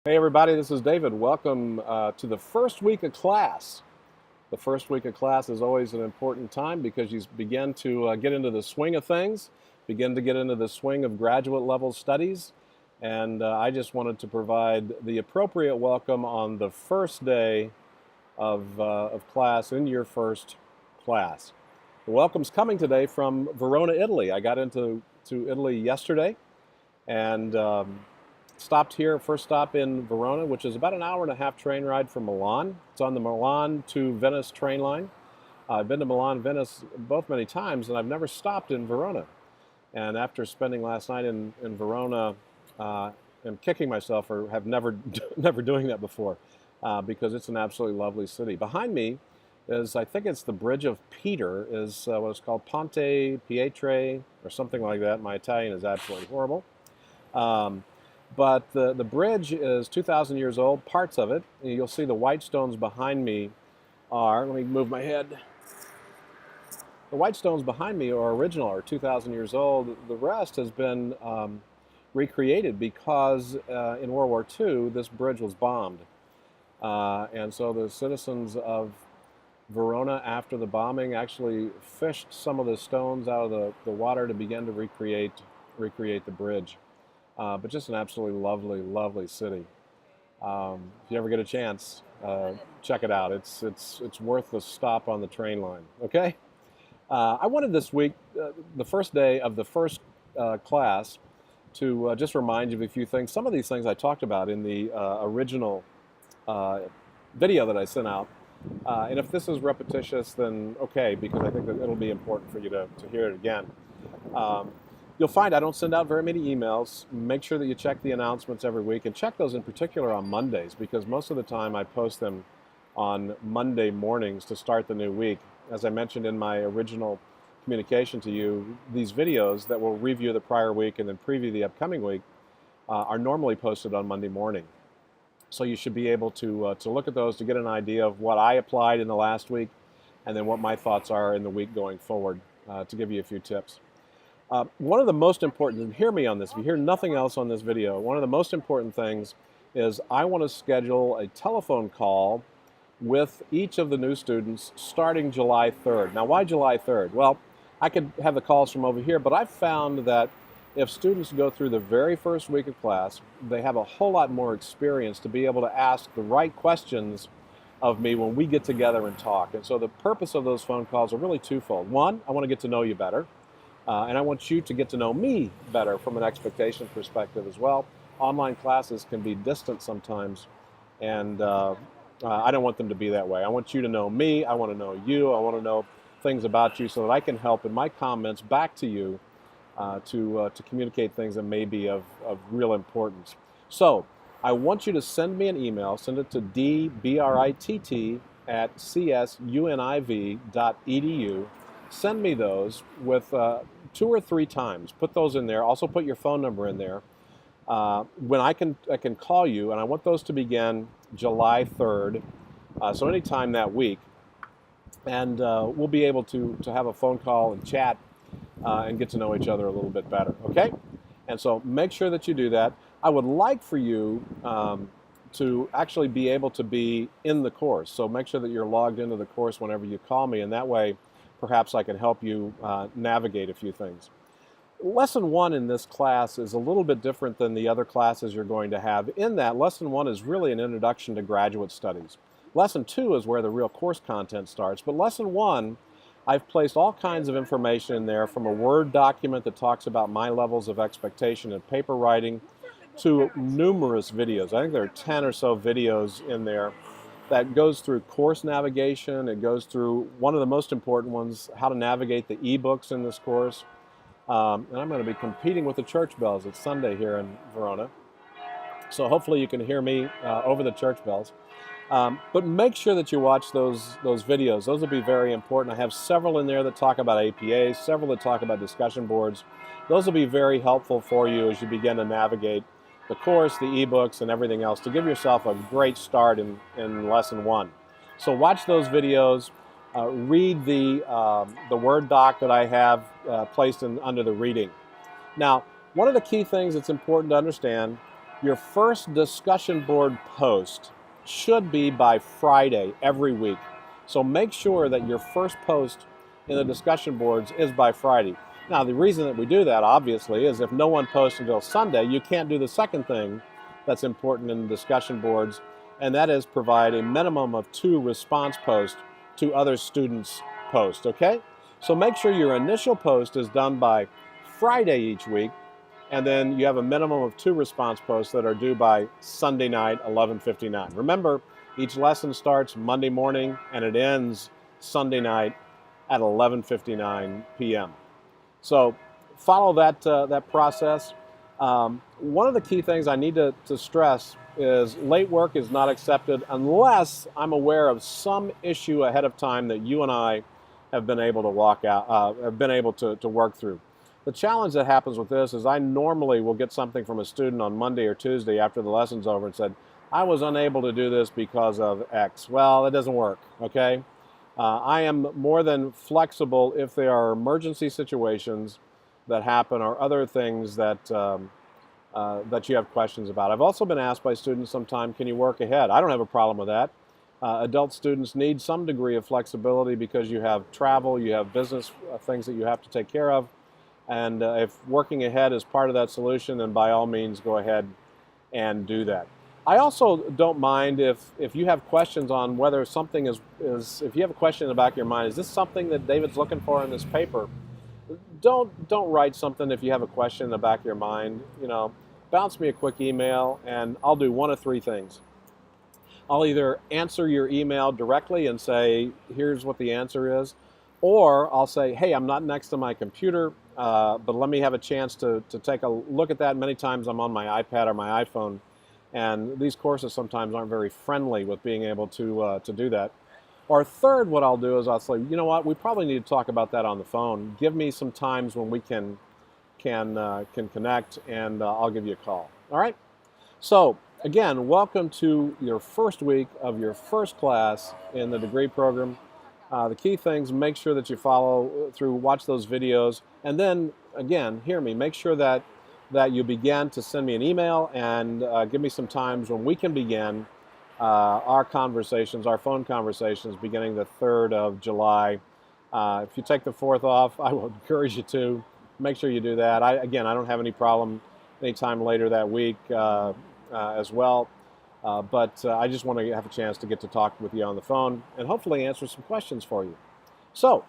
Hey everybody, this is David. Welcome to the first week of class. The first week of class is always an important time because you begin to get into the swing of things, begin to get into the swing of graduate level studies, and I just wanted to provide the appropriate welcome on the first day of class in your first class. The welcome's coming today from Verona, Italy. I got into Italy yesterday and stopped here, first stop in Verona, which is about an hour and a half train ride from Milan. It's on the Milan to Venice train line. I've been to Milan and Venice both many times, and I've never stopped in Verona. And after spending last night in Verona, I'm kicking myself for have never never doing that before, because it's an absolutely lovely city. Behind me is, I think it's the Bridge of Peter, is what it's called, Ponte Pietre or something like that. My Italian is absolutely horrible. Um, but the bridge is 2,000 years old, parts of it. You'll see the white stones behind me are, let me move my head. The white stones behind me are original, are 2,000 years old. The rest has been recreated because in World War II, this bridge was bombed. And so the citizens of Verona, after the bombing, actually fished some of the stones out of the water to begin to recreate the bridge. But just an absolutely lovely, lovely city. If you ever get a chance, check it out. It's worth the stop on the train line. Okay. I wanted this week, the first day of the first class, to just remind you of a few things. Some of these things I talked about in the original uh, video that I sent out. And if this is repetitious, then okay, because I think that it'll be important for you to hear it again. Um, You'll find I don't send out very many emails. Make sure that you check the announcements every week, and check those in particular on Mondays, because most of the time I post them on Monday mornings to start the new week. As I mentioned in my original communication to you, these videos that will review the prior week and then preview the upcoming week are normally posted on Monday morning. So you should be able to look at those to get an idea of what I applied in the last week, and then what my thoughts are in the week going forward, to give you a few tips. One of the most important, and hear me on this, if you hear nothing else on this video, one of the most important things is I want to schedule a telephone call with each of the new students starting July 3rd. Now, why July 3rd? Well, I could have the calls from over here, but I've found that if students go through the very first week of class, they have a whole lot more experience to be able to ask the right questions of me when we get together and talk. And so the purpose of those phone calls are really twofold. One, I want to get to know you better. And I want you to get to know me better from an expectation perspective as well. Online classes can be distant sometimes, and I don't want them to be that way. I want you to know me. I want to know you. I want to know things about you so that I can help in my comments back to you to communicate things that may be of real importance. So I want you to send me an email. Send it to dbritt@csuniv.edu. Send me those with 2 or 3 times. Put those in there. Also put your phone number in there. When I can call you, and I want those to begin July 3rd, so anytime that week, and we'll be able to have a phone call and chat and get to know each other a little bit better. Okay, and so make sure that you do that. I would like for you to actually be able to be in the course. So make sure that you're logged into the course whenever you call me, and that way perhaps I can help you navigate a few things. Lesson 1 in this class is a little bit different than the other classes you're going to have, in that Lesson 1 is really an introduction to graduate studies. Lesson 2 is where the real course content starts, but Lesson 1, I've placed all kinds of information in there, from a Word document that talks about my levels of expectation in paper writing to numerous videos. I think there are 10 or so videos in there that goes through course navigation. It goes through one of the most important ones, how to navigate the ebooks in this course. And I'm going to be competing with the church bells. It's Sunday here in Verona, so hopefully you can hear me over the church bells. But make sure that you watch those videos. Those will be very important. I have several in there that talk about APAs, several that talk about discussion boards. Those will be very helpful for you as you begin to navigate the course, the ebooks, and everything else to give yourself a great start in Lesson 1. So watch those videos. Read the Word doc that I have placed under the reading. Now, one of the key things that's important to understand Your first discussion board post should be by Friday every week. So make sure that your first post in the discussion boards is by Friday. Now, the reason that we do that, obviously, is if no one posts until Sunday, you can't do the second thing that's important in the discussion boards, and that is provide a minimum of 2 response posts to other students' posts, okay? So make sure your initial post is done by Friday each week, and then you have a minimum of 2 response posts that are due by Sunday night, 11:59. Remember, each lesson starts Monday morning and it ends Sunday night at 11:59 p.m. So follow that process. One of the key things I need to stress is late work is not accepted unless I'm aware of some issue ahead of time that you and I have been able to work through. The challenge that happens with this is I normally will get something from a student on Monday or Tuesday after the lesson's over and said, I was unable to do this because of X. Well, it doesn't work, okay? I am more than flexible if there are emergency situations that happen or other things that that you have questions about. I've also been asked by students sometime, can you work ahead? I don't have a problem with that. Adult students need some degree of flexibility because you have travel, you have business things that you have to take care of. And if working ahead is part of that solution, then by all means go ahead and do that. I also don't mind if you have questions on whether something is if you have a question in the back of your mind, is this something that David's looking for in this paper? Don't write something if you have a question in the back of your mind. You know, bounce me a quick email and I'll do one of 3 things. I'll either answer your email directly and say, here's what the answer is, or I'll say, hey, I'm not next to my computer, but let me have a chance to take a look at that. Many times I'm on my iPad or my iPhone, and these courses sometimes aren't very friendly with being able to do that. Or third, what I'll do is I'll say, you know what, we probably need to talk about that on the phone. Give me some times when we can connect, and I'll give you a call. All right? So again, welcome to your first week of your first class in the degree program. The key things, make sure that you follow through, watch those videos, and then, again, hear me, make sure that you begin to send me an email and give me some times when we can begin our conversations, our phone conversations, beginning the 3rd of July. If you take the 4th off, I will encourage you to. Make sure you do that. I don't have any problem anytime later that week as well. But I just want to have a chance to get to talk with you on the phone and hopefully answer some questions for you. So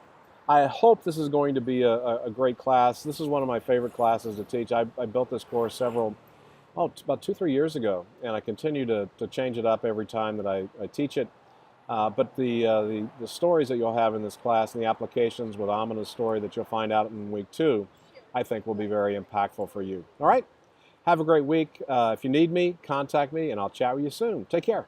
I hope this is going to be a great class. This is one of my favorite classes to teach. I built this course about 2-3 years ago, and I continue to change it up every time that I teach it. But the stories that you'll have in this class and the applications with Amina's story that you'll find out in week 2, I think will be very impactful for you. All right? Have a great week. If you need me, contact me, and I'll chat with you soon. Take care.